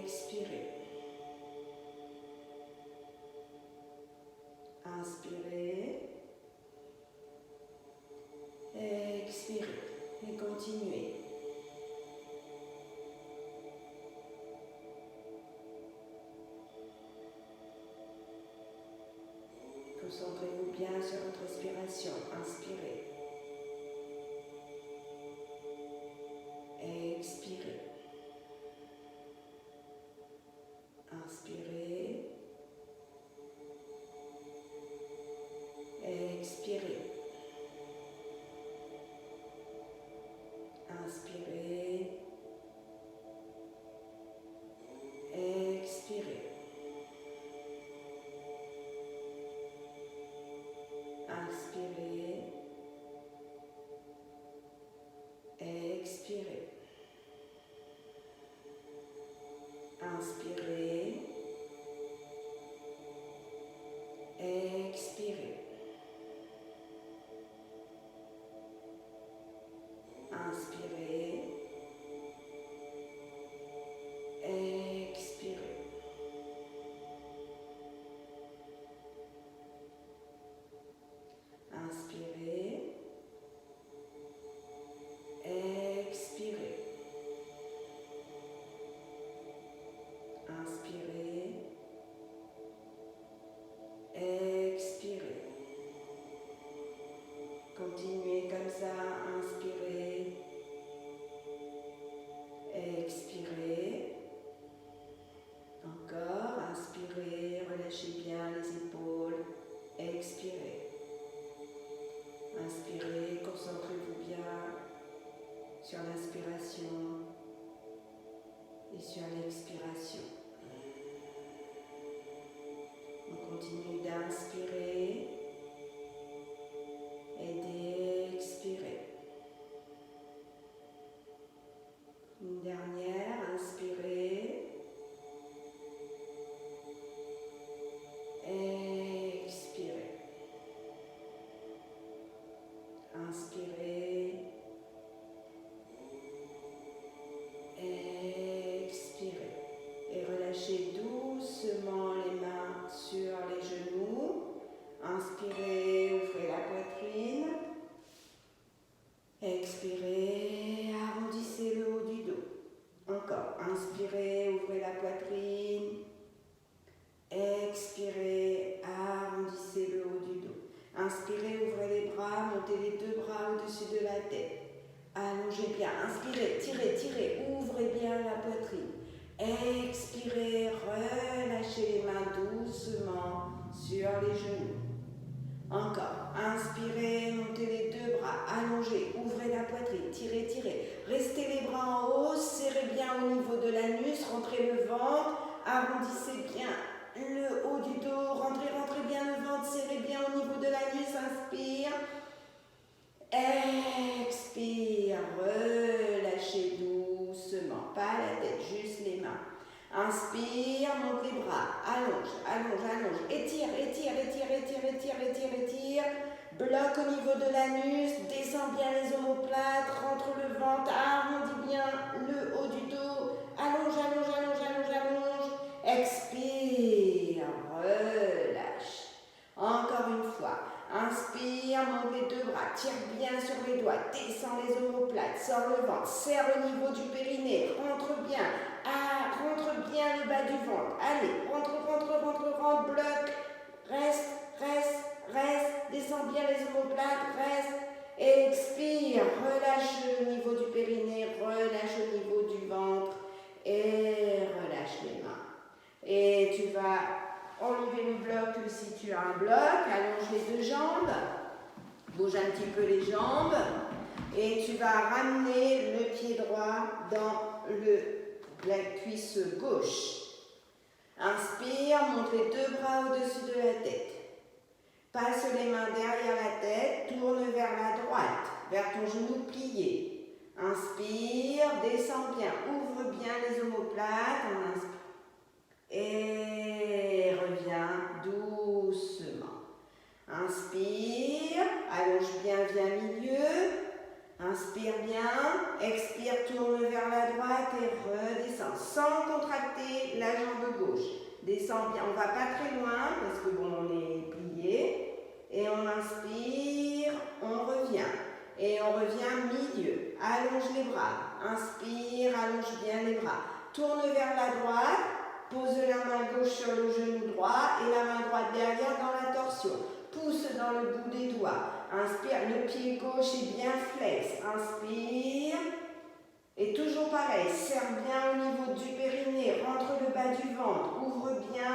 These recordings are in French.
expirez. Inspirez. Expirez. Et continuez. Concentrez-vous bien sur votre respiration. Inspirez. Expirez. Inspirez. Expirez. Inspirez. Expirez. Inspirez. Expirez. Inspirez. Expirez. Inspirez. Expirez. Inspirez. Expirez. Inspirez. Expirez. Continuez comme ça. Inspirez. Expirez. Encore. Inspirez. Relâchez bien les épaules. Expirez. Inspirez. Concentrez-vous bien sur l'inspiration et sur l'expiration. On continue d'inspirer et d'expirer. Une dernière, inspirez, expirez. Inspirez, expirez. Et relâchez doucement les mains sur les genoux. Inspirez, ouvrez la poitrine. Expirez, arrondissez le haut du dos. Encore, inspirez, ouvrez la poitrine. Expirez, arrondissez le haut du dos. Inspirez, ouvrez les bras, montez les deux bras au-dessus de la tête. Allongez bien, inspirez, tirez, tirez, ouvrez bien la poitrine. Expirez, relâchez les mains doucement sur les genoux. Encore, inspirez, montez les deux bras, allongez, ouvrez la poitrine, tirez, tirez. Restez les bras en haut, serrez bien au niveau de l'anus, rentrez le ventre, arrondissez bien le haut du dos, rentrez bien le ventre, serrez bien au niveau de l'anus, inspire. Expire, relâchez doucement, pas la tête, juste les mains. Inspire, monte les bras, allonge, allonge, allonge, étire, étire, étire, étire, étire, étire, étire. Bloque au niveau de l'anus, descends bien les omoplates, rentre le ventre, arrondis bien le haut du dos, allonge, allonge, allonge, allonge, allonge. Expire, relâche. Encore une fois. Inspire, monte les deux bras, tire bien sur les doigts, descends les omoplates, sors le ventre, serre au niveau du périnée, rentre bien le bas du ventre. Allez, rentre, bloque, reste, descends bien les omoplates, reste, expire, relâche le niveau du périnée, relâche le niveau du ventre et relâche les mains. Et tu vas enlever le bloc si tu as un bloc, allonge les deux jambes, bouge un petit peu les jambes et tu vas ramener le pied droit dans la cuisse gauche. Inspire, monte les deux bras au-dessus de la tête. Passe les mains derrière la tête, tourne vers la droite, vers ton genou plié. Inspire, descends bien, ouvre bien les omoplates en inspirant. Et reviens doucement. Inspire, allonge bien, viens milieu. Inspire bien, expire, tourne vers la droite et redescend sans contracter la jambe gauche. Descend bien, on ne va pas très loin parce que bon, on est plié. Et on inspire, on revient. Et on revient milieu. Allonge les bras. Inspire, allonge bien les bras. Tourne vers la droite. Pose la main gauche sur le genou droit et la main droite derrière dans la torsion. Pousse dans le bout des doigts. Inspire, le pied gauche est bien flex. Inspire. Et toujours pareil, serre bien au niveau du périnée, rentre le bas du ventre, ouvre bien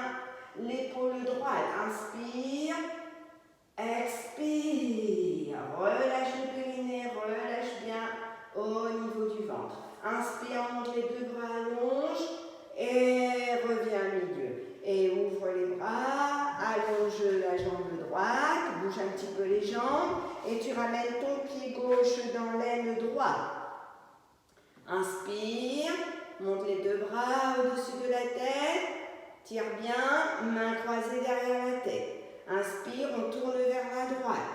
l'épaule droite. Inspire, expire. Relâche le périnée, relâche bien au niveau du ventre. Inspire, monte les deux bras, allonge et reviens milieu. Et ouvre les bras, allonge la jambe droite, bouge un petit peu les jambes et tu ramènes ton pied gauche dans l'aine droite. Inspire, monte les deux bras au-dessus de la tête, tire bien, main croisée derrière la tête. Inspire, on tourne vers la droite.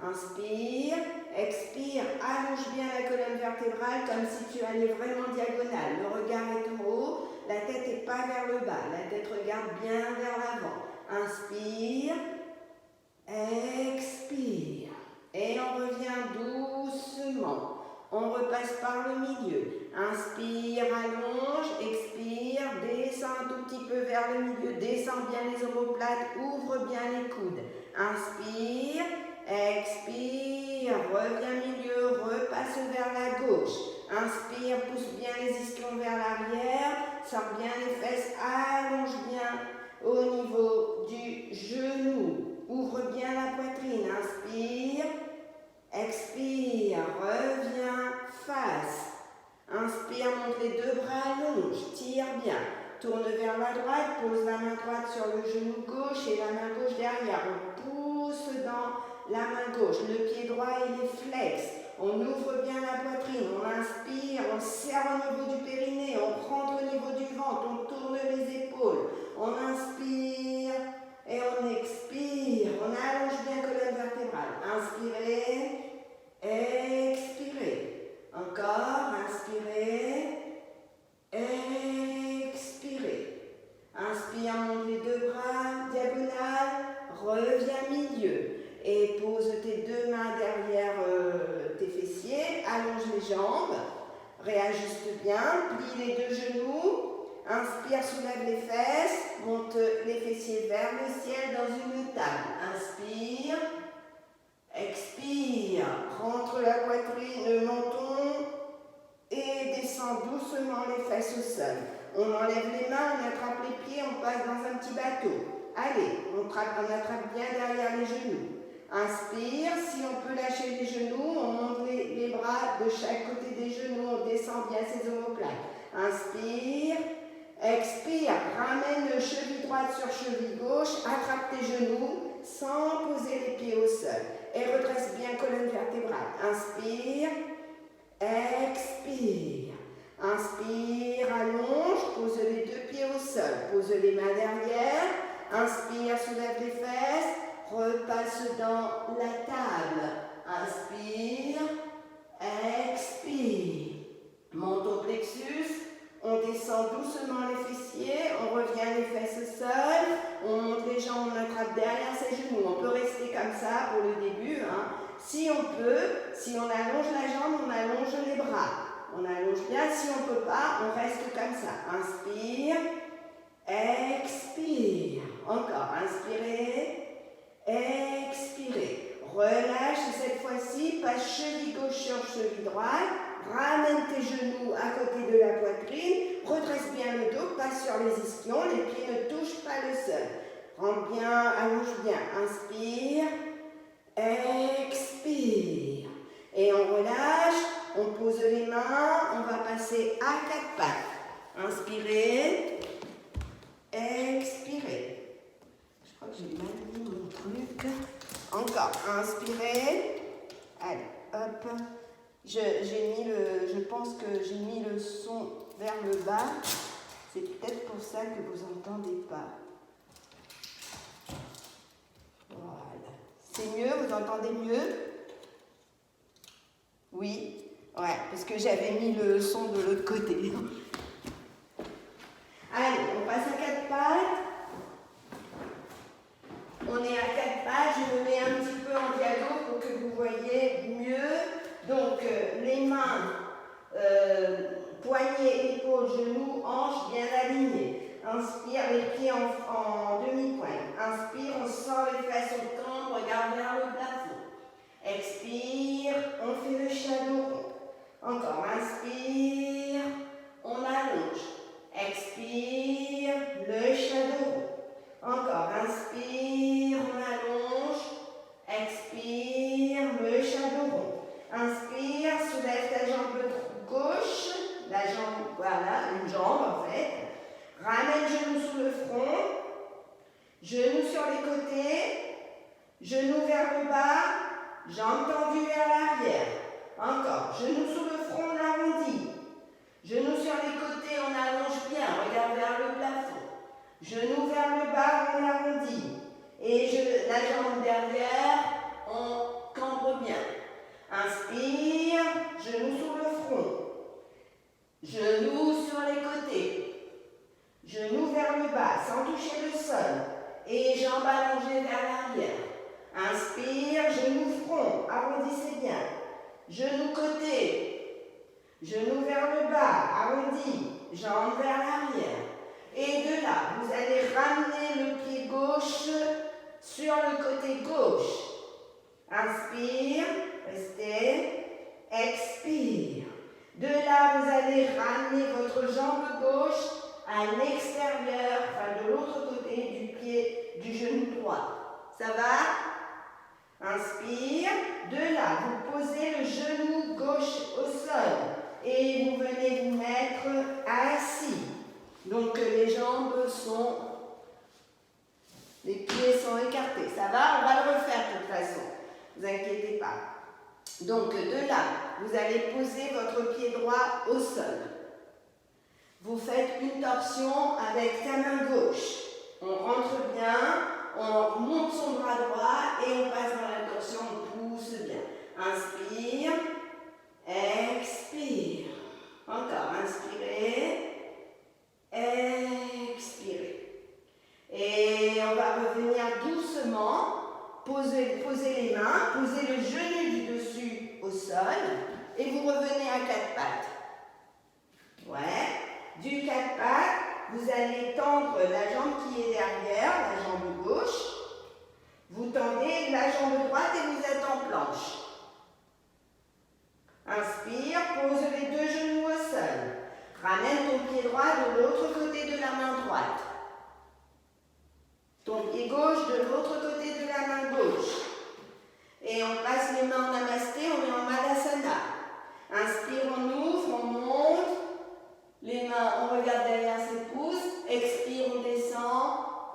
Inspire, expire, allonge bien la colonne vertébrale comme si tu allais vraiment diagonale. Le regard est en haut, la tête n'est pas vers le bas, la tête regarde bien vers l'avant. Inspire, expire. Et on revient doucement. On repasse par le milieu. Inspire, allonge, expire, descend un tout petit peu vers le milieu, descend bien les omoplates, ouvre bien les coudes. Inspire, expire, reviens milieu, repasse vers la gauche. Inspire, pousse bien les ischions vers l'arrière, sors bien les fesses, allonge bien au niveau du genou. Ouvre bien la poitrine, inspire. Expire, reviens, face. Inspire, monte les deux bras, allonge, tire bien. Tourne vers la droite, pose la main droite sur le genou gauche et la main gauche derrière. On pousse dans la main gauche. Le pied droit, il est flex. On ouvre bien la poitrine, on inspire, on serre au niveau du périnée, on rentre au niveau du ventre, on tourne les épaules. On inspire et on expire. On allonge bien colonne vertébrale. Inspirez. Expirez. Encore, inspirez. Expirez. Inspire, monte les deux bras, diagonale, reviens milieu. Et pose tes deux mains derrière tes fessiers, allonge les jambes, réajuste bien, plie les deux genoux. Inspire, soulève les fesses, monte les fessiers vers le ciel dans une table. Inspire. Expire, rentre la poitrine, le menton et descend doucement les fesses au sol. On enlève les mains, on attrape les pieds, on passe dans un petit bateau. Allez, on attrape bien derrière les genoux. Inspire, si on peut lâcher les genoux, on monte les bras de chaque côté des genoux, on descend bien ses omoplates. Inspire, expire, ramène le cheville droite sur cheville gauche, attrape tes genoux sans poser les pieds au sol. Et redresse bien colonne vertébrale. Inspire, expire. Inspire, allonge, pose les deux pieds au sol. Pose les mains derrière. Inspire, soulève les fesses. Repasse dans la table. Inspire, expire. Monte au plexus. On descend doucement les fessiers, on revient les fesses au sol, on monte les jambes, on attrape derrière ses genoux. On peut rester comme ça pour le début. Si on peut, si on allonge la jambe, on allonge les bras. On allonge bien, si on ne peut pas, on reste comme ça. Inspire, expire. Encore, inspirez, expirez. Relâche cette fois-ci, passe cheville gauche sur cheville droite. Ramène tes genoux à côté de la poitrine, redresse bien le dos, passe sur les ischions, les pieds ne touchent pas le sol. Rentre bien, allonge bien, inspire, expire. Et on relâche, on pose les mains, on va passer à quatre pattes. Inspirez, expirez. Je crois que j'ai mal mis mon truc. Encore, inspirez. Allez, hop. Je pense que j'ai mis le son vers le bas. C'est peut-être pour ça que vous n'entendez pas. Voilà. C'est mieux, vous entendez mieux? Oui. Ouais, parce que j'avais mis le son de l'autre côté. Allez, on passe à 4 pattes. On est à 4 pattes, je me mets un petit peu en diagonale pour que vous voyez mieux. Donc, les mains, poignets, épaules, genoux, hanches bien alignées. Inspire, les pieds en demi-pointe. Inspire, on sort les fesses au camp, regarde vers le plafond. Expire, on fait le shadow rond. Encore, inspire, on allonge. Expire, le shadow rond. Encore, inspire, on allonge. Expire, le shadow rond. Inspire, soulève ta jambe gauche, la jambe, voilà, une jambe en fait. Ramène genou sous le front, genoux sur les côtés, genoux vers le bas, jambes tendues vers l'arrière. Encore, genoux sous le front, on arrondit. Genoux sur les côtés, on allonge bien, regarde vers le plafond. Genoux vers le bas, on arrondit. Et la jambe derrière, on cambre bien. Inspire, genoux sur le front. Genoux sur les côtés. Genoux vers le bas, sans toucher le sol. Et jambes allongées vers l'arrière. Inspire, genoux front, arrondissez bien. Genoux côté. Genoux vers le bas, arrondi. Jambes vers l'arrière. Et de là, vous allez ramener le pied gauche sur le côté gauche. Inspire, restez. Expire. De là, vous allez ramener votre jambe gauche à l'extérieur, enfin de l'autre côté du pied, du genou droit. Ça va? Inspire. De là, vous posez le genou gauche au sol et vous venez vous mettre assis. Donc les jambes sont, les pieds sont écartés. Ça va? On va le refaire de toute façon. Ne vous inquiétez pas. Donc de là, vous allez poser votre pied droit au sol. Vous faites une torsion avec ta main gauche. On rentre bien, on monte son bras droit et on passe dans la torsion, on pousse bien. Inspire, expire. Encore, inspirez, expirez. Et on va revenir doucement, poser les mains, poser le genou du dessus au sol et vous revenez à 4 pattes. Ouais. Du 4 pattes, vous allez tendre la jambe qui est derrière, la jambe gauche. Vous tendez la jambe droite et vous êtes en planche. Inspire, pose les 2 genoux au sol. Ramène ton pied droit de l'autre côté de la main droite. Ton pied gauche de l'autre côté de la main gauche. Et on passe les mains en namasté, on est en malasana. Inspire, on ouvre, on monte. Les mains, on regarde derrière ses pouces. Expire, on descend.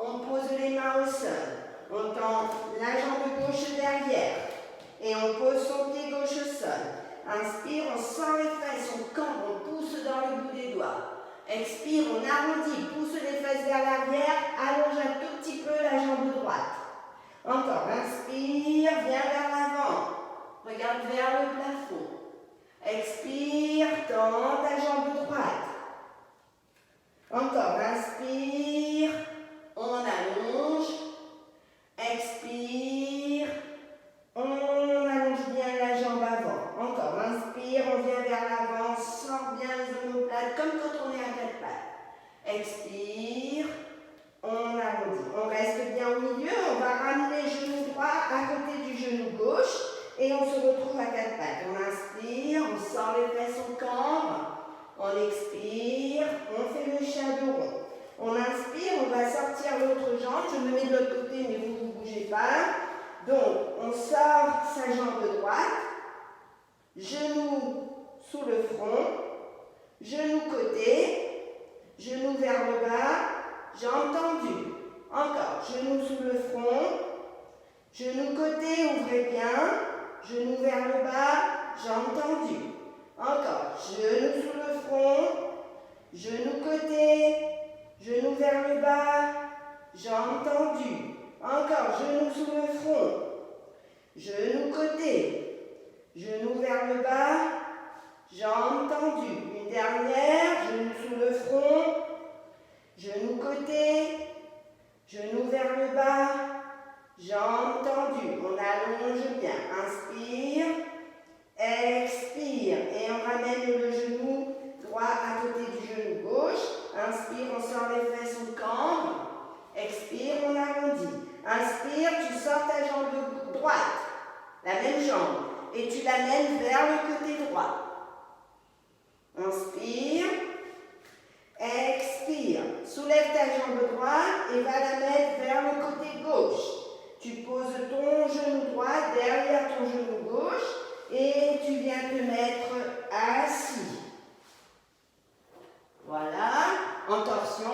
On pose les mains au sol. On tend la jambe gauche derrière. Et on pose son pied gauche au sol. Inspire, on sort les fesses, on cambre, on pousse dans le bout des doigts. Expire, on arrondit, pousse les fesses vers l'arrière, allonge un tout petit peu la jambe droite. Encore, inspire, viens vers l'avant. Regarde vers le plafond. Expire, tends ta jambe droite. Encore, inspire, on allonge. Expire, on allonge bien la jambe avant. Encore, inspire, on vient vers l'avant, sort bien les omoplates, comme quand on est à 4 pattes. Expire, on arrondit. On reste bien au milieu, on va ramener le genou droit à côté du genou gauche et on se retrouve à 4 pattes. On inspire, on sort les fesses, on cambre. On expire, on fait le shadow rond. On inspire, on va sortir l'autre jambe. Je me mets de l'autre côté, mais vous ne bougez pas. Donc, on sort sa jambe droite, genou sous le front, genou côté, genou vers le bas, jambe tendue. Encore, genou sous le front, genou côté, ouvrez bien, genou vers le bas, jambe tendue. Encore, genou sous le front, genou côté, genou vers le bas, jambe tendue. Encore, genou sous le front, genou côté, genou vers le bas, jambes tendues. Une dernière, genou sous le front, genou côté, genou vers le bas, jambes tendues. On allonge bien. Inspire, expire. Et on ramène le genou droit à côté du genou gauche. Inspire, on sort les fesses, on cambre. Expire, on arrondit. Inspire, tu sors ta jambe droite, la même jambe, et tu l'amènes vers le côté droit. Inspire, expire. Soulève ta jambe droite et va la mettre vers le côté gauche. Tu poses ton genou droit derrière ton genou gauche et tu viens te mettre assis. Voilà, en torsion.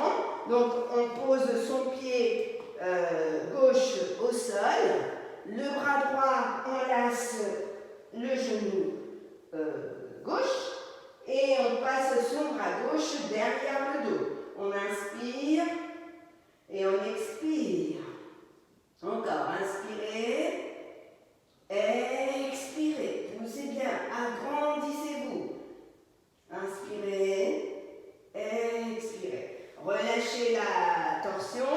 Donc on pose son pied gauche au sol. Le bras droit enlace le genou gauche et on passe son bras gauche derrière le dos. On inspire et on expire. Encore, inspirez, expirez. Poussez bien, agrandissez-vous. Inspirez, expirez. Relâchez la torsion,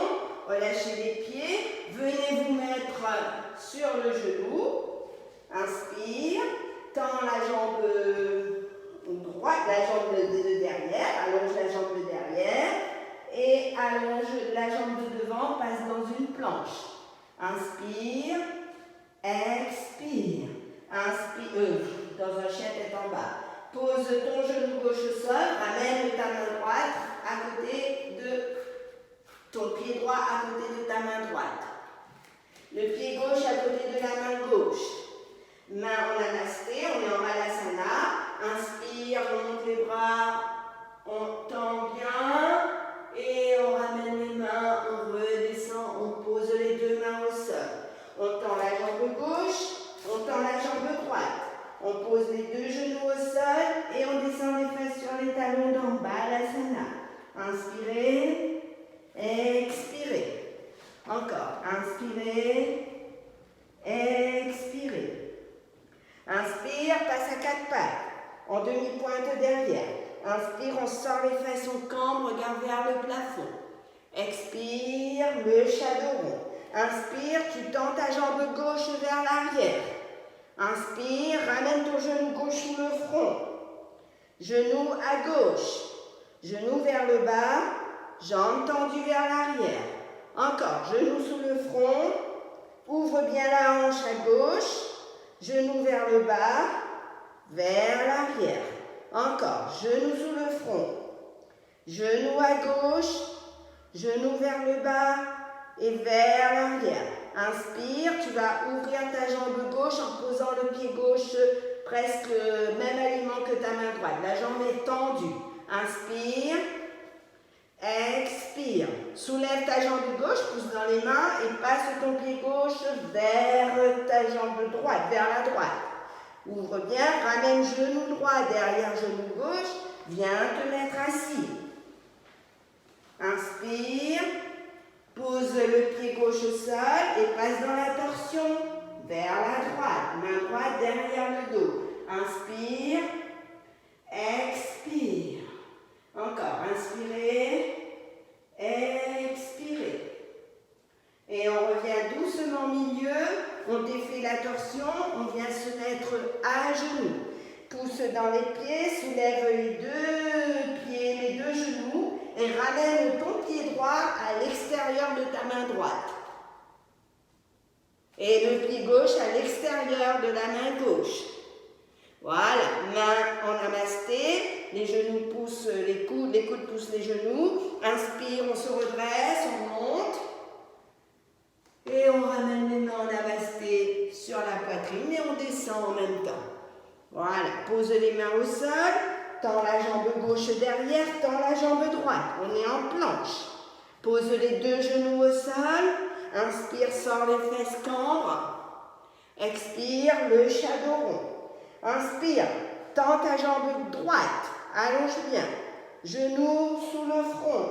relâchez les pieds. Venez vous mettre sur le genou. Inspire, tends la jambe droite, la jambe de derrière, allonge la jambe de derrière et allonge la jambe de devant, passe dans une planche. Inspire, expire. Inspire, dans un chien tête en bas. Pose ton genou gauche au sol, ramène ta main droite à côté de ton pied droit à côté de ta main droite. Le pied gauche à côté de la main gauche. Main en namasté, on est en malasana. Inspire, on monte les bras, on tend bien et on ramène les mains, on redescend, on pose les deux mains au sol. On tend la jambe gauche, on tend la jambe droite. On pose les deux genoux au sol et on descend les fesses sur les talons d'en bas, balasana. Inspirez, expirez. Encore, inspirez, expirez. Inspire, passe à quatre pattes, en demi-pointe derrière. Inspire, on sort les fesses, on cambre, regarde vers le plafond. Expire, le shadow rond. Inspire, tu tends ta jambe gauche vers l'arrière. Inspire, ramène ton genou gauche sous le front. Genou à gauche. Genou vers le bas, jambes tendues vers l'arrière. Encore, genou sous le front. Ouvre bien la hanche à gauche. Genou vers le bas, vers l'arrière. Encore, genou sous le front. Genou à gauche, genou vers le bas et vers l'arrière. Inspire, tu vas ouvrir ta jambe gauche en posant le pied gauche presque même aliment que ta main droite. La jambe est tendue. Inspire, expire. Soulève ta jambe gauche, pousse dans les mains et passe ton pied gauche vers ta jambe droite, vers la droite. Ouvre bien, ramène genou droit derrière genou gauche, viens te mettre assis. Inspire, pose le pied gauche au sol et passe dans la torsion vers la droite, main droite derrière le dos. Inspire, expire. Encore, inspirez, expirez. Et on revient doucement au milieu, on défait la torsion, on vient se mettre à genoux. Pousse dans les pieds, soulève les deux pieds, les deux genoux et ramène ton pied droit à l'extérieur de ta main droite. Et le pied gauche à l'extérieur de la main gauche. Voilà, main en namasté, les genoux poussent les coudes poussent les genoux. Inspire, on se redresse, on monte. Et on ramène les mains en namasté sur la poitrine et on descend en même temps. Voilà, pose les mains au sol, tends la jambe gauche derrière, tends la jambe droite. On est en planche. Pose les deux genoux au sol. Inspire, sors les fesses, cambre. Expire, le shadow rond. Inspire, tends ta jambe droite, allonge bien. Genou sous le front.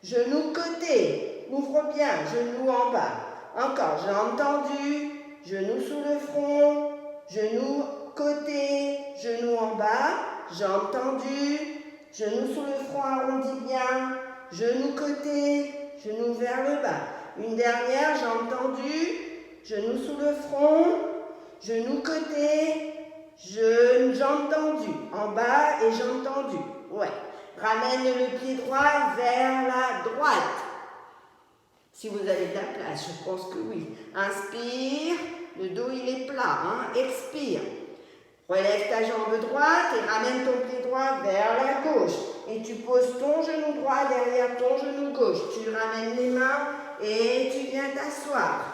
Genou côté, ouvre bien, genou en bas. Encore, jambes tendues, genou sous le front, genou côté, genou en bas. jambes tendues, genoux sous le front arrondi bien, genoux côté, genoux vers le bas. Une dernière, jambes tendues, genoux sous le front, genoux côté, jambes tendues, en bas et jambes tendues. Ouais. Ramène le pied droit vers la droite. Si vous avez de la place, je pense que oui. Inspire, le dos il est plat. Hein? Expire. Relève ta jambe droite et ramène ton pied droit vers la gauche. Et tu poses ton genou droit derrière ton genou gauche. Tu ramènes les mains et tu viens t'asseoir.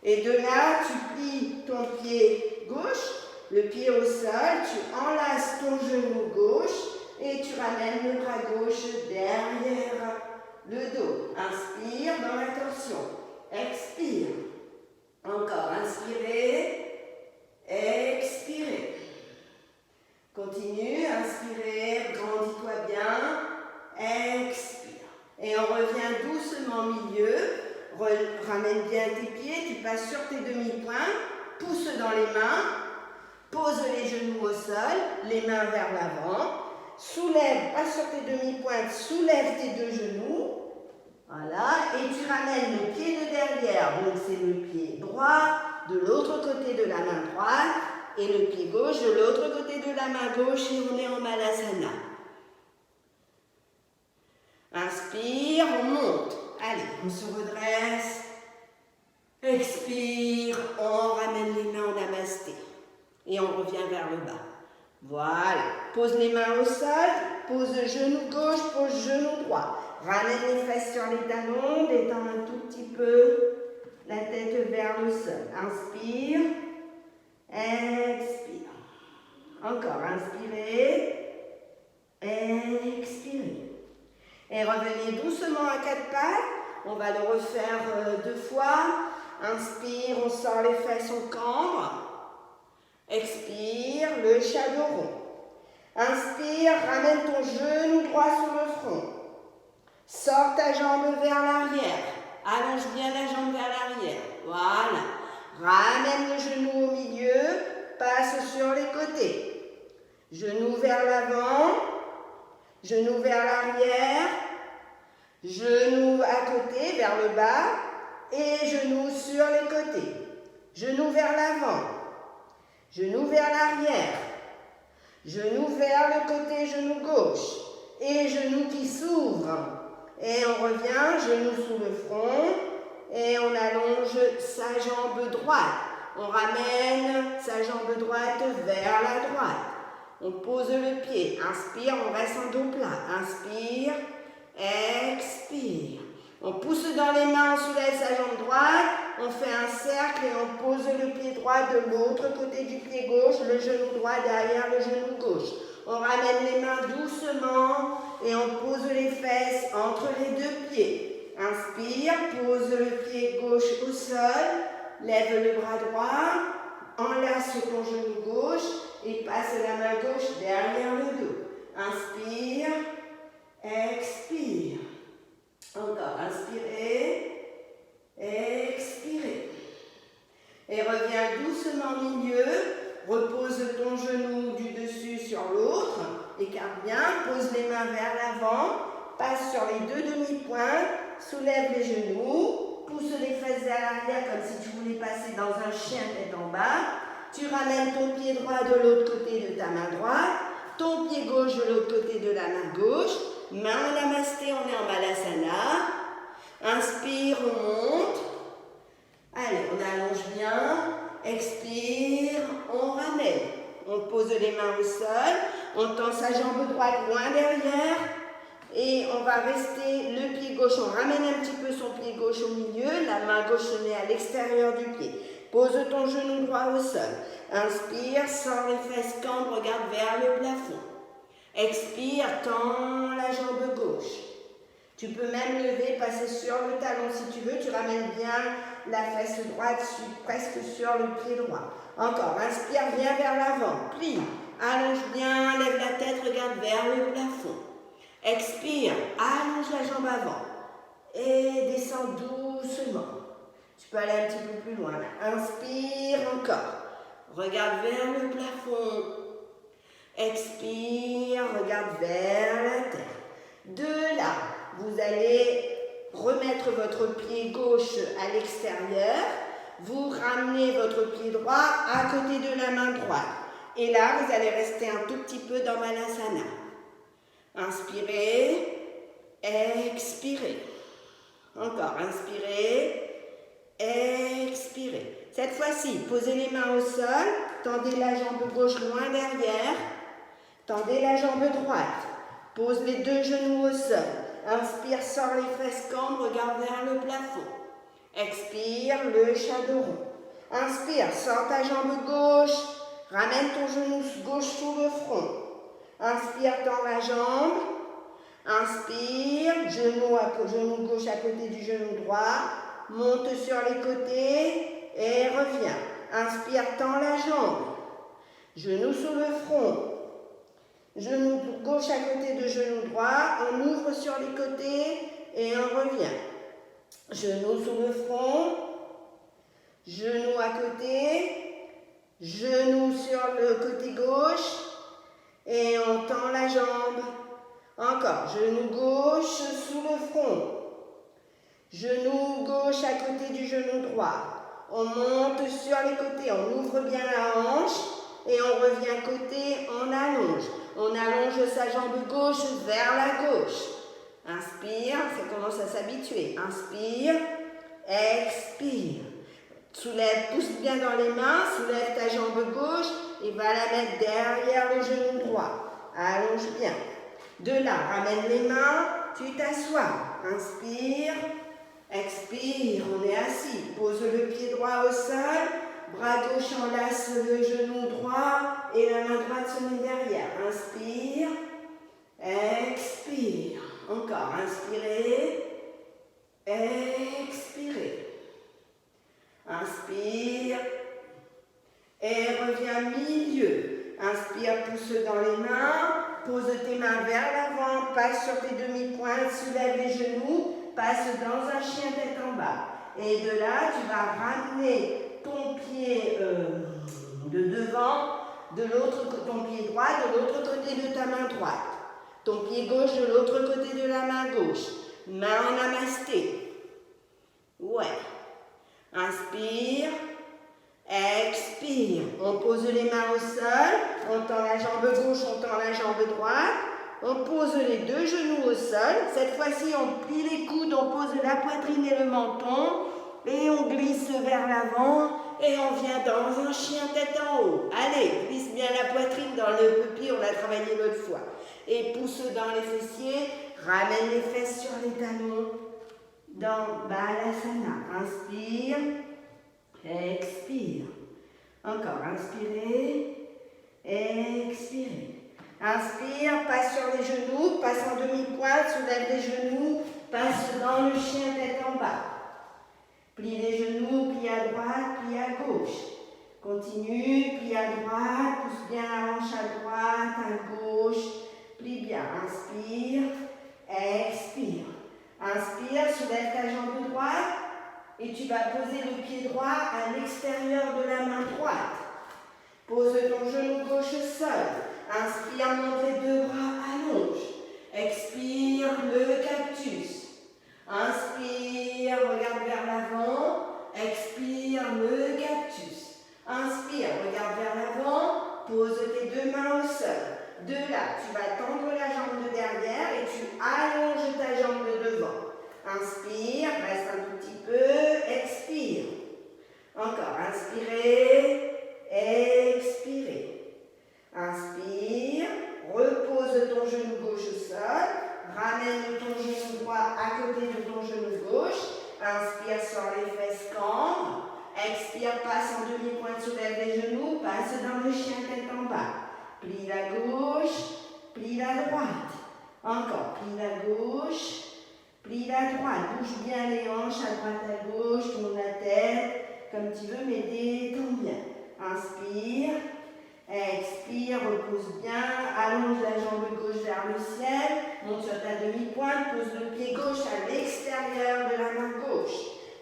Et de là, tu plies ton pied gauche, le pied au sol, tu enlaces ton genou gauche et tu ramènes le bras gauche derrière le dos. Inspire dans la torsion. Expire. Encore, inspirez. Expirez. Continue, inspirez, grandis-toi bien. Expire. Et on revient doucement au milieu. Ramène bien tes pieds, tu passes sur tes demi-points. Pousse dans les mains. Pose les genoux au sol, les mains vers l'avant. Soulève, passe sur tes demi-pointes, soulève tes deux genoux. Voilà, et tu ramènes le pied de derrière, donc c'est le pied droit de l'autre côté de la main droite et le pied gauche de l'autre côté de la main gauche et on est en Malasana. Inspire, on monte. Allez, on se redresse. Expire, on ramène les mains en namasté et on revient vers le bas. Voilà, pose les mains au sol, pose genou gauche, pose genou droit. Ramène les fesses sur les talons, détends un tout petit peu la tête vers le sol. Inspire, expire. Encore, inspirez, expirez. Et revenez doucement à quatre pattes. On va le refaire 2 fois. Inspire, on sort les fesses, on cambre. Expire, le shadow rond. Inspire, ramène ton genou droit sur le front. Sors ta jambe vers l'arrière. Allonge bien la jambe vers l'arrière. Voilà. Ramène le genou au milieu. Passe sur les côtés. Genou vers l'avant. Genou vers l'arrière. Genou à côté, vers le bas. Et genou sur les côtés. Genou vers l'avant. Genou vers l'arrière. Genou vers le côté, genou gauche. Et genou qui s'ouvre. Et on revient, genou sous le front. Et on allonge sa jambe droite. On ramène sa jambe droite vers la droite. On pose le pied. Inspire, on reste en dos plat. Inspire, expire. On pousse dans les mains, on soulève sa jambe droite. On fait un cercle et on pose le pied droit de l'autre côté du pied gauche. Le genou droit derrière le genou gauche. On ramène les mains doucement et on pose les fesses entre les deux pieds. Inspire, pose le pied gauche au sol, lève le bras droit, enlace ton genou gauche et passe la main gauche derrière le dos. Inspire, expire. Encore, inspirez, expirez. Et reviens doucement au milieu. Repose ton genou du dessus sur l'autre, écarte bien, pose les mains vers l'avant, passe sur les deux demi-pointes, soulève les genoux, pousse les fesses vers l'arrière comme si tu voulais passer dans un chien tête en bas. Tu ramènes ton pied droit de l'autre côté de ta main droite, ton pied gauche de l'autre côté de la main gauche, main en namasté, on est en Malasana. Inspire, on monte. Allez, on allonge bien. Expire, on ramène. On pose les mains au sol. On tend sa jambe droite loin derrière. Et on va rester le pied gauche. On ramène un petit peu son pied gauche au milieu. La main gauche se met à l'extérieur du pied. Pose ton genou droit au sol. Inspire, sors les fesses, cambre, regarde vers le plafond. Expire, tends la jambe gauche. Tu peux même lever, passer sur le talon si tu veux. Tu ramènes bien la fesse droite presque sur le pied droit. Encore, inspire, viens vers l'avant. Plie, allonge bien, lève la tête, regarde vers le plafond. Expire, allonge la jambe avant. Et descends doucement. Tu peux aller un petit peu plus loin. Inspire encore. Regarde vers le plafond. Expire, regarde vers la terre. De là, vous allez remettre votre pied gauche à l'extérieur. Vous ramenez votre pied droit à côté de la main droite. Et là, vous allez rester un tout petit peu dans Balasana. Inspirez, expirez. Encore, inspirez, expirez. Cette fois-ci, posez les mains au sol, tendez la jambe gauche loin derrière, tendez la jambe droite, pose les deux genoux au sol. Inspire, sors les fesses cambres, regarde vers le plafond. Expire, le shadow rond. Inspire, sors ta jambe gauche, ramène ton genou gauche sous le front. Inspire, tends la jambe. Inspire, genou gauche à côté du genou droit. Monte sur les côtés et reviens. Inspire, tends la jambe. Genou sous le front. Genou gauche à côté de genou droit. On ouvre sur les côtés et on revient. Genou sous le front. Genou à côté. Genou sur le côté gauche. Et on tend la jambe. Encore, genou gauche sous le front. Genou gauche à côté du genou droit. On monte sur les côtés, on ouvre bien la hanche et on revient côté, on allonge. On allonge sa jambe gauche vers la gauche. Inspire, ça commence à s'habituer. Inspire, expire. Soulève, pousse bien dans les mains, soulève ta jambe gauche et va la mettre derrière le genou droit. Allonge bien. De là, ramène les mains, tu t'assois. Inspire, expire, on est assis. Pose le pied droit au sol, bras gauche enlace le genou droit et la main droite se met derrière. Inspire, expire. Encore, inspirez, expirez. Inspire et reviens milieu. Inspire, pousse dans les mains. Pose tes mains vers l'avant, passe sur tes demi-pointes, soulève les genoux, passe dans un chien tête en bas. Et de là, tu vas ramener ton pied de devant, ton pied droit de l'autre côté de ta main droite. Ton pied gauche de l'autre côté de la main gauche. Main en namasté. Ouais. Inspire. Expire. On pose les mains au sol. On tend la jambe gauche, on tend la jambe droite. On pose les deux genoux au sol. Cette fois-ci, on plie les coudes, on pose la poitrine et le menton. Et on glisse vers l'avant. Et on vient dans un chien tête en haut. Allez, glisse bien la poitrine dans le pupille, on l'a travaillé l'autre fois. Et pousse dans les fessiers. Ramène les fesses sur les talons. Dans Balasana. Inspire. Expire. Encore, inspirez, expirez. Inspire, passe sur les genoux, passe en demi-pointe, soulève les genoux, passe dans le chien tête en bas. Plie les genoux, plie à droite, plie à gauche. Continue, plie à droite, pousse bien la hanche à droite, à gauche. Plie bien, inspire, expire. Inspire, soulève ta jambe droite. Et tu vas poser le pied droit à l'extérieur de la main droite. Pose ton genou gauche au sol. Inspire, monte les deux bras, allonge. Expire, le cactus. Inspire, regarde vers l'avant. Expire, le cactus. Inspire, regarde vers l'avant. Pose tes deux mains au sol. De là, tu vas tendre la jambe de derrière et tu allonges ta jambe de devant. Inspire, reste un tout petit peu, expire. Encore, inspirez, expirez. Inspire, repose ton genou gauche au sol, ramène ton genou droit à côté de ton genou gauche. Inspire, sors les fesses cambres. Expire, passe en demi-pointe, soulève les genoux, passe dans le chien tête en bas. Plie la gauche, plie la droite. Encore, plie la gauche. Plie la droite, bouge bien les hanches à droite à gauche, tourne la tête comme tu veux, mais détends bien. Inspire, expire, repose bien, allonge la jambe gauche vers le ciel, monte sur ta demi-pointe, pose le pied gauche à l'extérieur de la main gauche.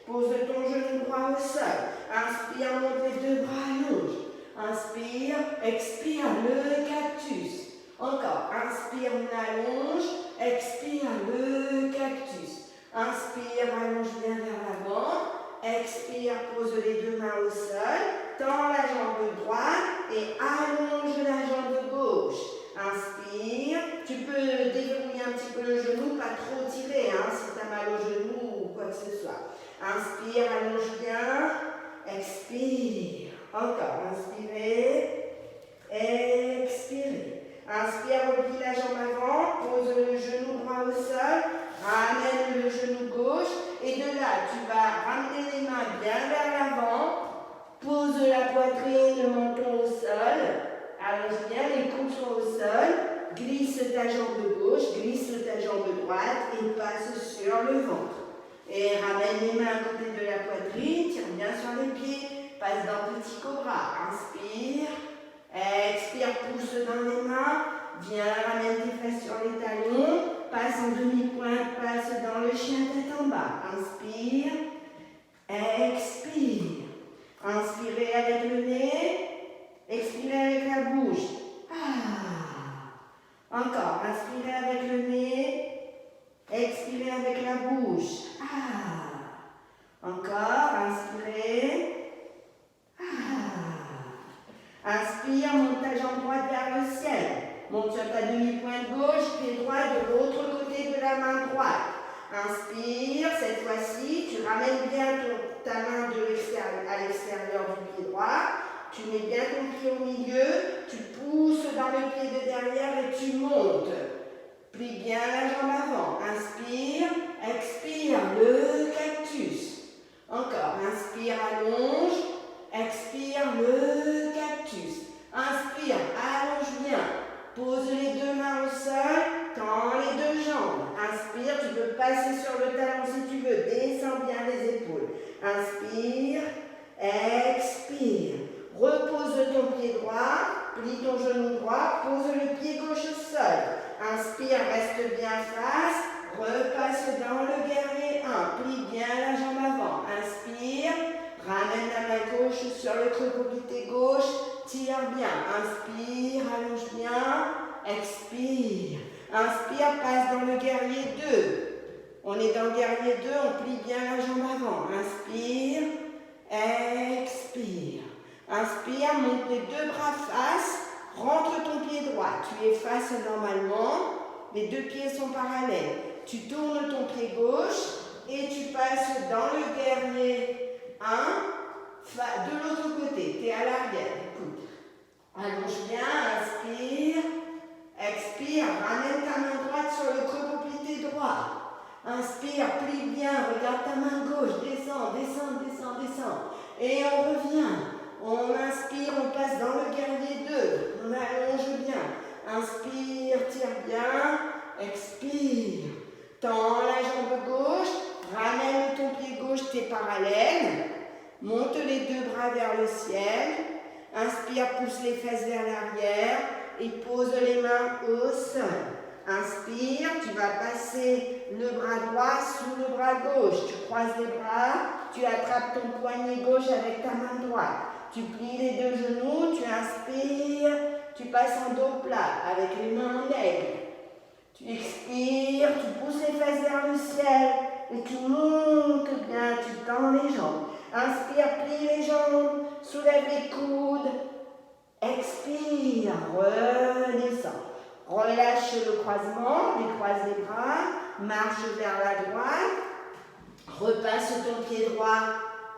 Pose ton genou droit au sol. Inspire, monte les deux bras, allonge. Inspire, expire le cactus. Encore, inspire, une allonge, expire le cactus. Inspire, allonge bien vers l'avant. Expire, pose les deux mains au sol. Tends la jambe droite et allonge la jambe gauche. Inspire, tu peux déverrouiller un petit peu le genou, pas trop tirer si tu as mal au genou ou quoi que ce soit. Inspire, allonge bien. Expire. Encore, inspirez. Expirez. Inspire, replie la jambe avant, pose le genou droit au sol, ramène le genou gauche et de là, tu vas ramener les mains bien vers l'avant, pose la poitrine, le menton au sol, allonge bien, les coudes sont au sol, glisse ta jambe gauche, glisse ta jambe droite et passe sur le ventre. Et ramène les mains à côté de la poitrine, tire bien sur les pieds, passe dans petit cobra, inspire. Expire, pousse dans les mains, viens, ramène tes fesses sur les talons, passe en demi-pointe, passe dans le chien tête en bas. Inspire, expire. Inspirez avec le nez, expirez avec la bouche. Encore, inspirez avec le nez, expirez avec la bouche. Encore, inspirez. Inspire, monte ta jambe droite vers le ciel. Monte sur ta demi-pointe gauche, pied droit de l'autre côté de la main droite. Inspire, cette fois-ci, tu ramènes bien ta main à l'extérieur du pied droit. Tu mets bien ton pied au milieu, tu pousses dans le pied de derrière et tu montes. Plie bien la jambe avant. Inspire, expire, le cactus. Encore, inspire, allonge. Expire le cactus. Inspire, allonge bien. Pose les deux mains au sol, tends les deux jambes. Inspire, tu peux passer sur le talon si tu veux. Descends bien les épaules. Inspire, expire. Repose ton pied droit, plie ton genou droit, pose le pied gauche au sol. Inspire, reste bien face. Repasse dans le guerrier 1. Plie bien la jambe avant. Inspire. Ramène la main gauche sur le creux poplité gauche, tire bien, inspire, allonge bien, expire. Inspire, passe dans le guerrier 2. On est dans le guerrier 2, on plie bien la jambe avant. Inspire, expire. Inspire, monte les deux bras face, rentre ton pied droit. Tu es face normalement, les deux pieds sont parallèles. Tu tournes ton pied gauche et tu passes dans le guerrier 1, de l'autre côté, tu es à l'arrière, écoute. Allonge bien, inspire, expire, ramène ta main droite sur le creux poplité droit. Inspire, plie bien, regarde ta main gauche, descends, descends, descends, descends. Et on revient, on inspire, on passe dans le guerrier 2, on allonge bien. Inspire, tire bien, expire. Tends la jambe gauche. Ramène ton pied gauche, t'es parallèle. Monte les deux bras vers le ciel. Inspire, pousse les fesses vers l'arrière et pose les mains au sol. Inspire, tu vas passer le bras droit sous le bras gauche. Tu croises les bras, tu attrapes ton poignet gauche avec ta main droite. Tu plies les deux genoux, tu inspires, tu passes en dos plat avec les mains en aigle. Tu expires, tu pousses les fesses vers le ciel. Et tu montes bien, tu tends les jambes. Inspire, plie les jambes, soulève les coudes. Expire, redescends. Relâche le croisement, décroise les bras, marche vers la droite. Repasse ton pied droit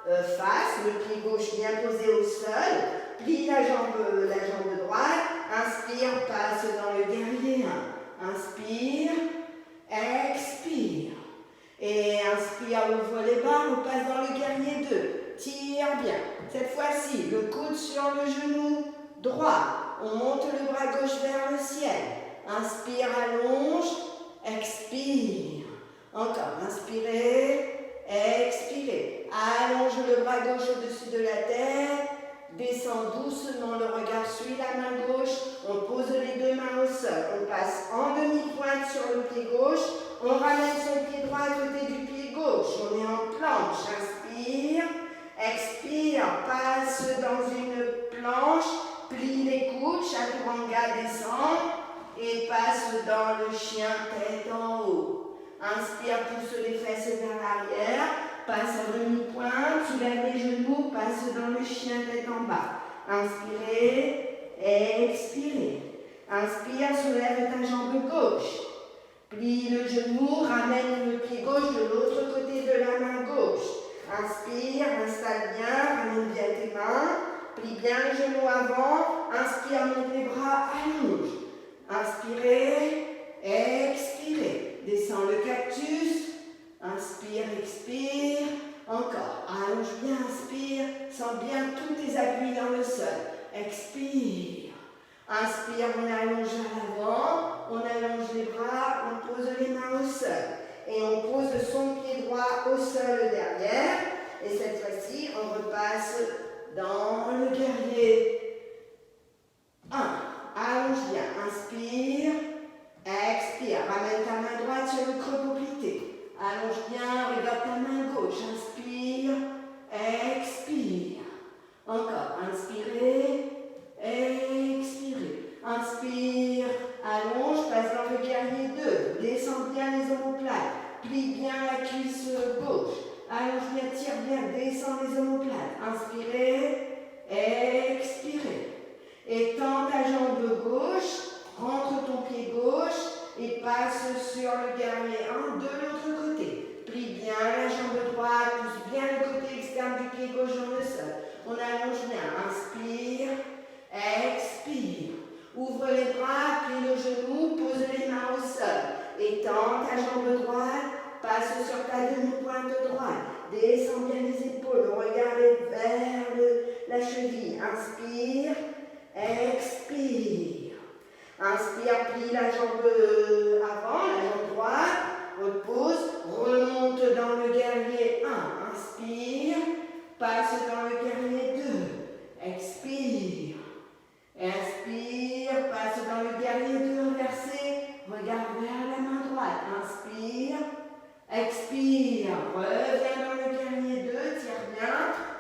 face, le pied gauche bien posé au sol. Plie la jambe droite. Inspire, passe dans le guerrier 1. Inspire, expire. Et inspire, ouvre les bras, repasse dans le guerrier 2. Tire bien. Cette fois-ci, le coude sur le genou droit. On monte le bras gauche vers le ciel. Inspire, allonge, expire. Encore, inspirez, expirez. Allonge le bras gauche au-dessus de la tête. Descend doucement, le regard suit la main gauche. On pose les deux mains au sol. On passe en demi-pointe sur le pied gauche. On ramène son pied droit à côté du pied gauche. On est en planche. Inspire, expire, passe dans une planche, plie les coudes, chaturanga descend et passe dans le chien tête en haut. Inspire, pousse les fesses vers l'arrière, passe à demi-pointe, soulève les genoux, passe dans le chien tête en bas. Inspirez, expirez. Inspire, soulève ta jambe gauche. Plie le genou, ramène le pied gauche de l'autre côté de la main gauche. Inspire, installe bien, ramène bien tes mains. Plie bien le genou avant. Inspire, monte les bras, allonge. Inspirez, expirez. Descends le cactus. Inspire, expire. Encore. Allonge bien, inspire. Sens bien tous tes appuis dans le sol. Expire. Inspire, on allonge à l'avant. On allonge les bras. On pose les mains au sol. Et on pose son pied droit au sol derrière. Et cette fois-ci, on repasse dans le guerrier 1. Allonge bien. Inspire. Expire. Ramène ta main droite sur le creux poplité. Allonge bien. Regarde ta main gauche. Inspire. Expire. Encore. Inspirez. Expirez. Inspire. Allonge. Passe dans le guerrier 2. Descends bien les omoplates. Plie bien la cuisse gauche. Allonge bien, tire bien, descends les omoplates. Inspirez, expirez. Étends ta jambe gauche, rentre ton pied gauche et passe sur le guerrier 1 de l'autre côté. Plie bien la jambe droite, pousse bien le côté externe du pied gauche dans le sol. On allonge bien. Inspire, expire. Ouvre les bras, plie le genou, pose les mains au sol. Étends ta jambe droite, passe sur ta demi-pointe droite. Descends bien les épaules, regarde vers la cheville. Inspire, expire. Inspire, plie la jambe avant, la jambe droite. Repose, remonte dans le guerrier 1. Inspire, passe dans le guerrier 2. Expire. Inspire, passe dans le guerrier 2 inversé. Regarde vers la main droite. Inspire. Expire. Reviens dans le guerrier 2. Tire bien.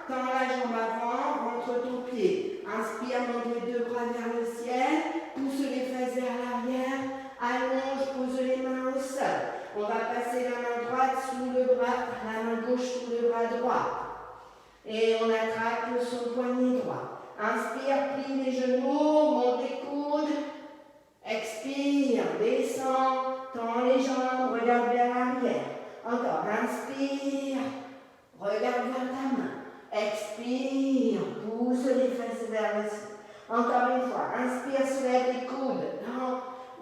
Tends la jambe avant. Rentre ton pied. Inspire. Monte les deux bras vers le ciel. Pousse les fesses vers l'arrière. Allonge. Pose les mains au sol. On va passer la main droite sous le bras. La main gauche sous le bras droit. Et on attrape son poignet droit. Inspire, plie les genoux, monte les coudes. Expire, descends, tends les jambes, regarde vers l'arrière. Encore, inspire, regarde vers ta main. Expire, pousse les fesses vers le ciel. Encore une fois, inspire, soulève les coudes,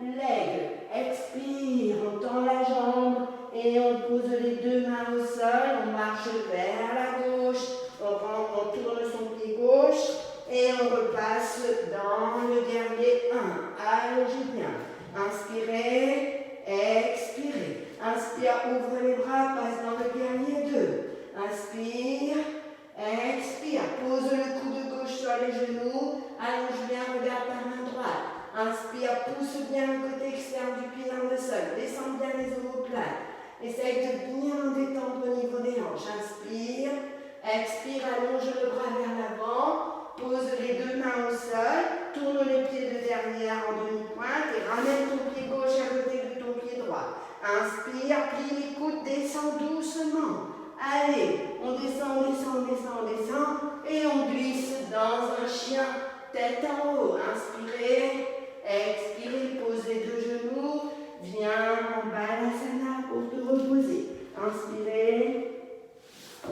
l'aigle. Expire, on tend la jambe et on pose les deux mains au sol. On marche vers la gauche, on tourne son pied gauche. Et on repasse dans le guerrier 1. Allongez bien. Inspirez, expirez. Inspire, ouvre les bras, passe dans le guerrier 2. Inspire, expire. Pose le coude gauche sur les genoux. Allonge bien, regarde ta main droite. Inspire, pousse bien le côté externe du pied dans le sol. Descends bien les omoplates. Essaye de bien détendre au niveau des hanches. Inspire, expire, allonge le bras vers l'avant. Pose les deux mains au sol, tourne les pieds de derrière en demi-pointe et ramène ton pied gauche à côté de ton pied droit. Inspire, plie les coudes, descends doucement. Allez, on descend, on descend, on descend, on descend et on glisse dans un chien tête en haut. Inspirez, expirez, pose les deux genoux, viens en balasana pour te reposer. Inspirez,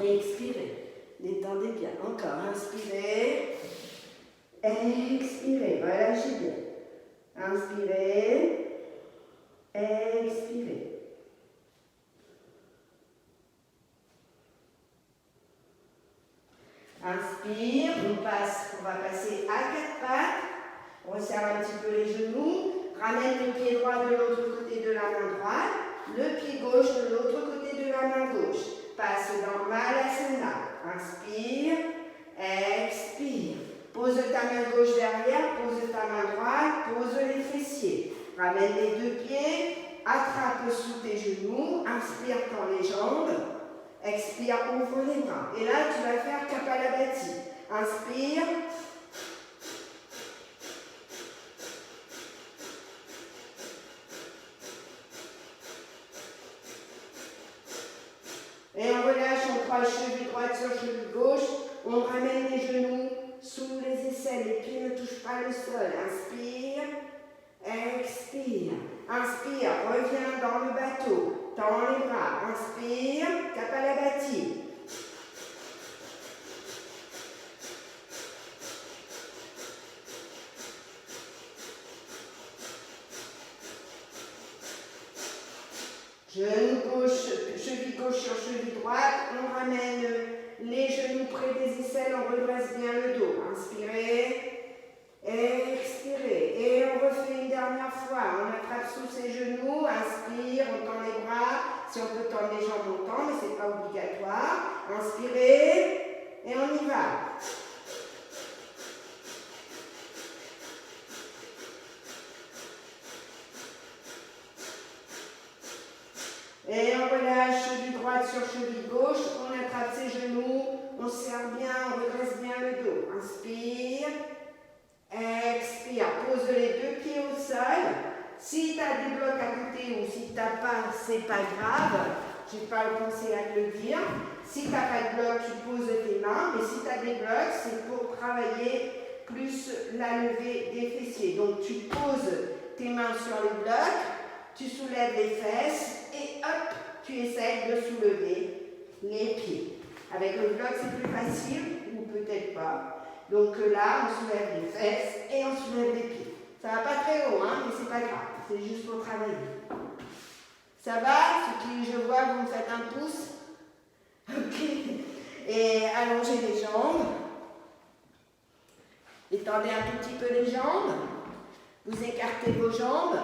expirez. Détendez bien. Encore. Inspirez. Expirez. Relâchez bien. Inspirez. Expirez. Inspire. On va passer à quatre pattes. On resserre un petit peu les genoux. Ramène le pied droit de l'autre côté de la main droite. Le pied gauche de l'autre côté de la main gauche. Passe dans Malasana. Inspire, expire. Pose ta main gauche derrière, pose ta main droite, pose les fessiers. Ramène les deux pieds, attrape sous tes genoux, inspire, tends les jambes. Expire, ouvre les bras. Et là, tu vas faire Kapalabhati. Inspire, Et on relâche, on croise cheville droite sur cheville gauche. On ramène les genoux sous les aisselles. Les pieds ne touchent pas le sol. Inspire. Expire. Inspire. Reviens dans le bateau. Tends les bras. Inspire. Kapalabhati. Genou gauche, cheville gauche sur cheville droite. On ramène les genoux près des aisselles. On redresse bien le dos. Inspirez. Expirez. Et on refait une dernière fois. On attrape sous ses genoux. Inspire. On tend les bras. Si on peut tendre les jambes, on tend, mais ce n'est pas obligatoire. Inspirez. Et on y va. Et on relâche cheville droite sur cheville gauche, on attrape ses genoux, on serre bien, on redresse bien le dos. Inspire, expire, pose les deux pieds au sol. Si tu as des blocs à côté ou si tu n'as pas, c'est pas grave, je n'ai pas pensé à te le dire. Si tu n'as pas de bloc, tu poses tes mains, mais si tu as des blocs, c'est pour travailler plus la levée des fessiers. Donc tu poses tes mains sur les blocs, tu soulèves les fesses et hop, tu essaies de soulever les pieds. Avec le bloc, c'est plus facile ou peut-être pas. Donc là, on soulève les fesses et on soulève les pieds. Ça va pas très haut, hein, mais c'est pas grave. C'est juste pour travailler. Ça va? Ceux qui, je vois, vous me faites un pouce. Ok. Et allongez les jambes. Étendez un tout petit peu les jambes. Vous écartez vos jambes.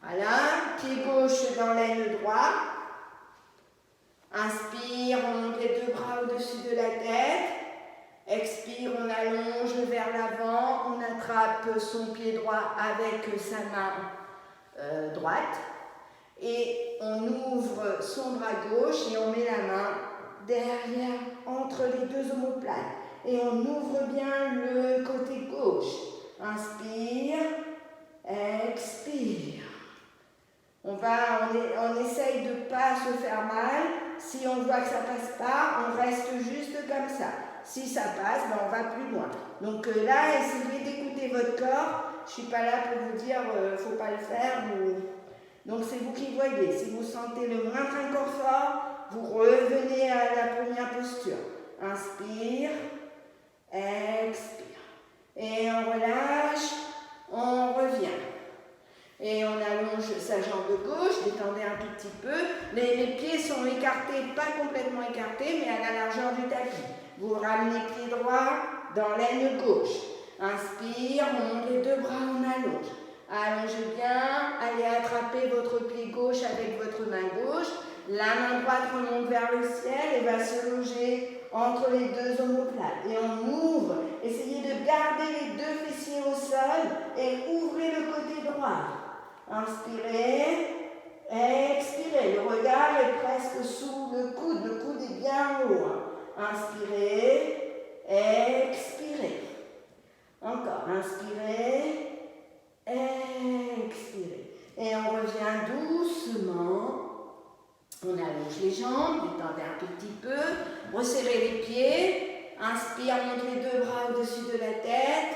Voilà, pied gauche dans l'aine droit. Inspire, on monte les deux bras au-dessus de la tête. Expire, on allonge vers l'avant. On attrape son pied droit avec sa main droite. Et on ouvre son bras gauche et on met la main derrière, entre les deux omoplates. Et on ouvre bien le côté gauche. Inspire, expire. On essaye de ne pas se faire mal. Si on voit que ça ne passe pas, on reste juste comme ça. Si ça passe, ben on va plus loin. Donc là, essayez d'écouter votre corps. Je ne suis pas là pour vous dire ne faut pas le faire. Donc c'est vous qui voyez. Si vous sentez le moindre inconfort, vous revenez à la première posture. Inspire, expire. Et on relâche, on revient. Et on allonge sa jambe gauche, détendez un tout petit peu. Les pieds sont écartés, pas complètement écartés, mais à la largeur du tapis. Vous ramenez pied droit dans l'aine gauche. Inspire, on monte les deux bras, on allonge. Allongez bien, allez attraper votre pied gauche avec votre main gauche. La main droite remonte vers le ciel et va se loger entre les deux omoplates. Et on ouvre. Essayez de garder les deux fessiers au sol et ouvrez le côté droit. Inspirez, expirez. Le regard est presque sous le coude est bien haut. Inspirez, expirez. Encore, inspirez, expirez. Et on revient doucement. On allonge les jambes, détendez un tout petit peu. Resserrez les pieds. Inspire, monte les deux bras au-dessus de la tête.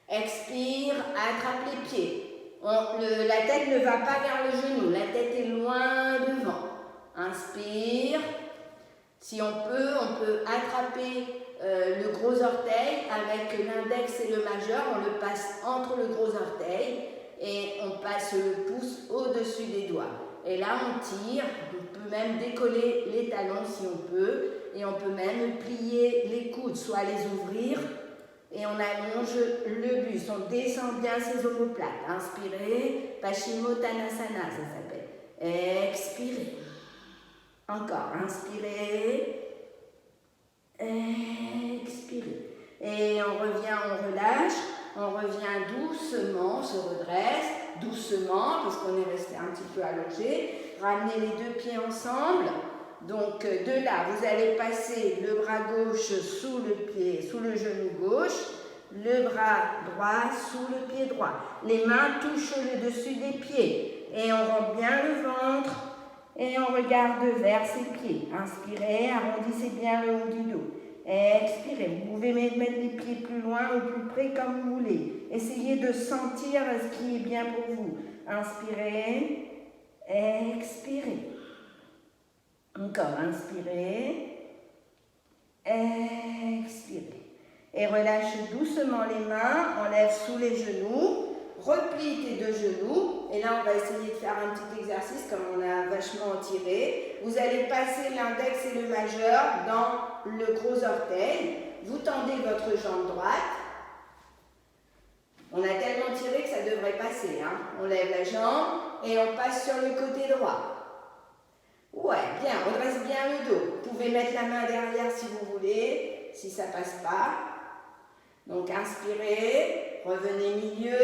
Expire, attrape les pieds. La tête ne va pas vers le genou, la tête est loin devant. Inspire. Si on peut attraper le gros orteil avec l'index et le majeur. On le passe entre le gros orteil et on passe le pouce au-dessus des doigts. Et là, on tire. On peut même décoller les talons si on peut. Et on peut même plier les coudes, soit les ouvrir. Et on allonge le buste, on descend bien ses omoplates. Inspirez, Paschimottanasana, ça s'appelle. Expirez. Encore, inspirez. Expirez. Et on revient, on relâche. On revient doucement, on se redresse, doucement, parce qu'on est resté un petit peu allongé. Ramenez les deux pieds ensemble. Donc de là, vous allez passer le bras gauche sous le genou gauche, le bras droit sous le pied droit. Les mains touchent le dessus des pieds et on rentre bien le ventre Et on regarde vers ses pieds. Inspirez, arrondissez bien le haut du dos. Expirez. Vous pouvez mettre les pieds plus loin ou plus près comme vous voulez. Essayez de sentir ce qui est bien pour vous. Inspirez. Expirez. Encore. Inspirez. Expirez. Et relâche doucement les mains. Enlève sous les genoux. Replie tes deux genoux. Et là, on va essayer de faire un petit exercice comme on a vachement tiré. Vous allez passer l'index et le majeur dans le gros orteil. Vous tendez votre jambe droite. On a tellement tiré que ça devrait passer. Hein. On lève la jambe et on passe sur le côté droit. Ouais, bien. Redresse bien le dos. Vous pouvez mettre la main derrière si vous voulez, si ça ne passe pas. Donc, inspirez. Revenez milieu.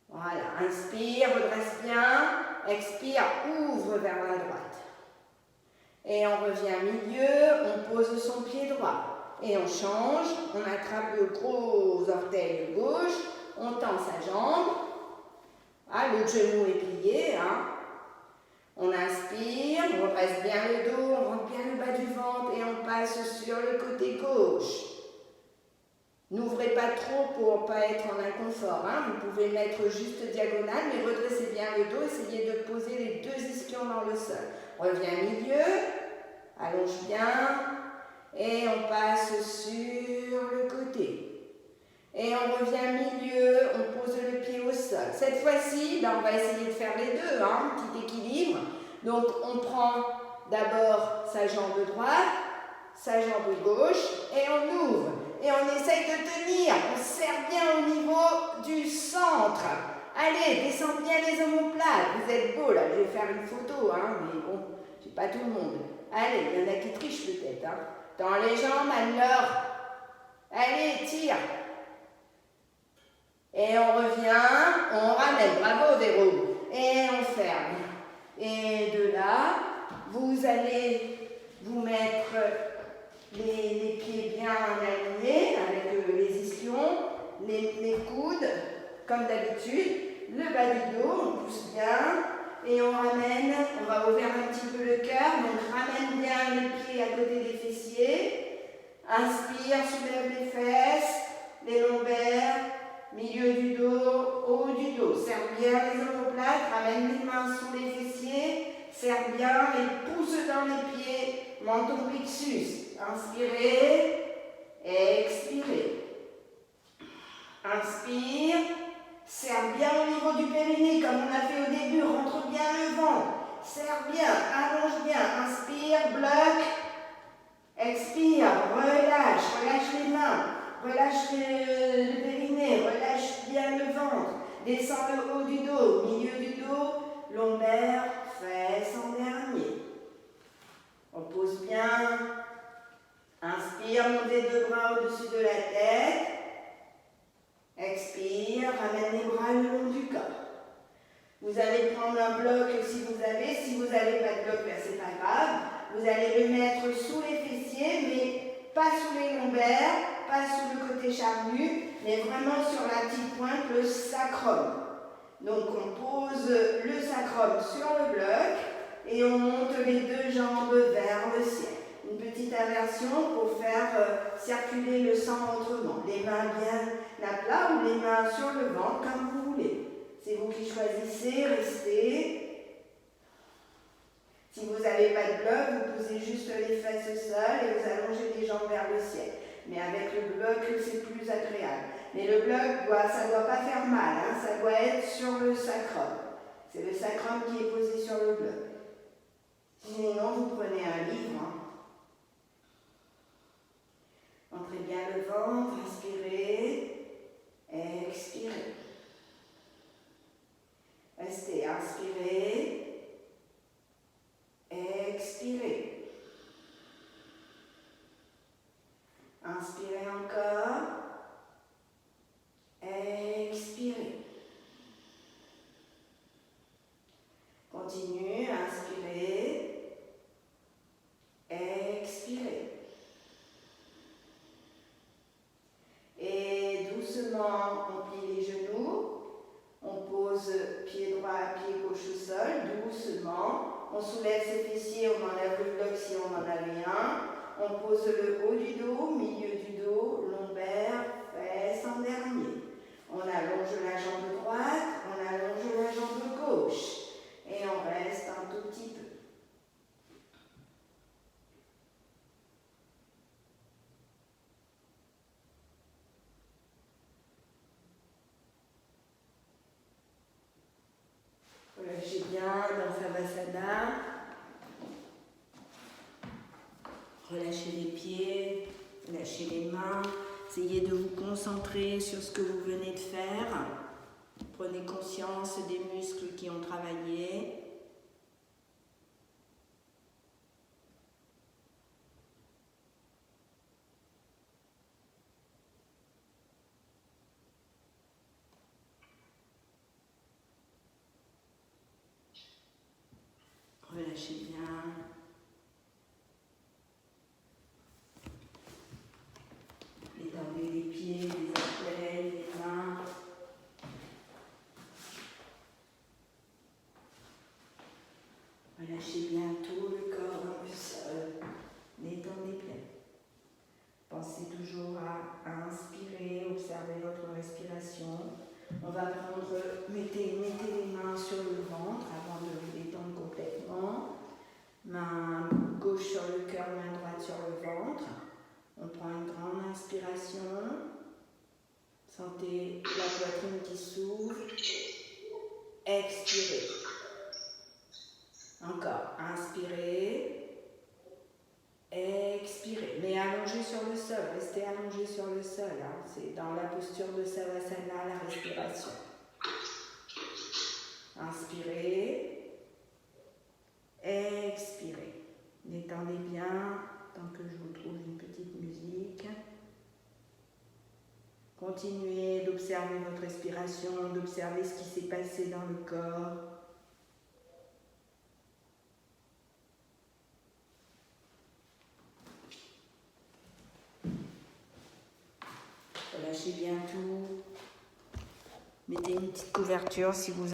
Voilà, inspire, redresse bien, expire, ouvre vers la droite. Et on revient milieu, on pose son pied droit. Et on change, on attrape le gros orteil gauche, on tend sa jambe. Ah, le genou est plié. Hein. On inspire, on redresse bien le dos, on rentre bien le bas du ventre et on passe sur le côté gauche. N'ouvrez pas trop pour ne pas être en inconfort. Hein. Vous pouvez mettre juste diagonale, mais redressez bien le dos. Essayez de poser les deux ischions dans le sol. Reviens milieu, allonge bien, et on passe sur le côté. Et on revient milieu, on pose le pied au sol. Cette fois-ci, on va essayer de faire les deux, hein, petit équilibre. Donc on prend d'abord sa jambe droite, sa jambe gauche, et on ouvre. Et on essaye de tenir, on serre bien au niveau du centre. Allez, descendez bien les omoplates. Vous êtes beaux là, je vais faire une photo, hein, mais bon, c'est pas tout le monde. Allez, il y en a qui trichent peut-être. Hein. Dans les jambes, Anne-Laure. Allez, tire. Et on revient, on ramène, bravo Véro. Et on ferme. Et de là, vous allez vous mettre les pieds bien alignés avec les ischions, les coudes, comme d'habitude, le bas du dos, on pousse bien et on ramène, on va ouvrir un petit peu le cœur, donc ramène bien les pieds à côté des fessiers, inspire, soulève les fesses, les lombaires, milieu du dos, haut du dos, serre bien les omoplates, ramène les mains sous les fessiers, serre bien et pousse dans les pieds, menton plexus. Inspirez, expirez. Inspire, serre bien au niveau du périnée comme on a fait au début, rentre bien le ventre. Serre bien, allonge bien, inspire, bloque. Expire, relâche les mains, relâche le périnée, relâche bien le ventre. Descends le haut du dos, milieu du dos, lombaire, fesses en dernier. On pose bien. Inspire, montez deux bras au-dessus de la tête. Expire, ramène les bras le long du corps. Vous allez prendre un bloc si vous n'avez pas de bloc, ben c'est pas grave. Vous allez le mettre sous les fessiers, mais pas sous les lombaires, pas sous le côté charnu, mais vraiment sur la petite pointe, le sacrum. Donc on pose le sacrum sur le bloc et on monte les deux jambes vers le ciel. Une petite inversion pour faire circuler le sang autrement. Les mains bien à plat ou les mains sur le ventre, comme vous voulez. C'est vous qui choisissez, restez. Si vous n'avez pas de bloc, vous posez juste les fesses au sol et vous allongez les jambes vers le ciel. Mais avec le bloc, c'est plus agréable. Mais le bloc, ça ne doit pas faire mal, hein, ça doit être sur le sacrum. C'est le sacrum qui est posé sur le bloc. Sinon, vous prenez un livre. Hein. Entrez bien le ventre, inspirez, expirez. Restez, inspirez, expirez. Inspirez encore, expirez. Continue, inspirez, expirez. Et doucement, on plie les genoux, on pose pied droit, pied gauche au sol, doucement. On soulève ses fessiers, on enlève le bloc si on en avait un. On pose le haut du dos, milieu du dos, lombaire, fesses en dernier. On allonge la jambe droite, on allonge la jambe gauche. Et on reste un tout petit peu. Relâchez bien dans Savasana. Relâchez les pieds, lâchez les mains. Essayez de vous concentrer sur ce que vous venez de faire. Prenez conscience des muscles qui ont travaillé. Relâchez bien. Détendez les pieds, les orteils, les mains. Relâchez bien tout le corps dans le sol. Détendez bien. Pensez toujours à inspirer, observez votre respiration. On va prendre, mettez les mains sur le ventre avant de vous détendre complètement. Main gauche sur le cœur, main droite sur le ventre. On prend une grande inspiration. Sentez la poitrine qui s'ouvre. Expirez. Encore. Inspirez. Expirez. Mais allongez sur le sol. Restez allongé sur le sol. Hein. C'est dans la posture de Savasana, la respiration. Inspirez. Expirez. Détendez bien tant que je vous trouve une petite musique. Continuez d'observer votre respiration, d'observer ce qui s'est passé dans le corps. Relâchez bien tout. Mettez une petite couverture si vous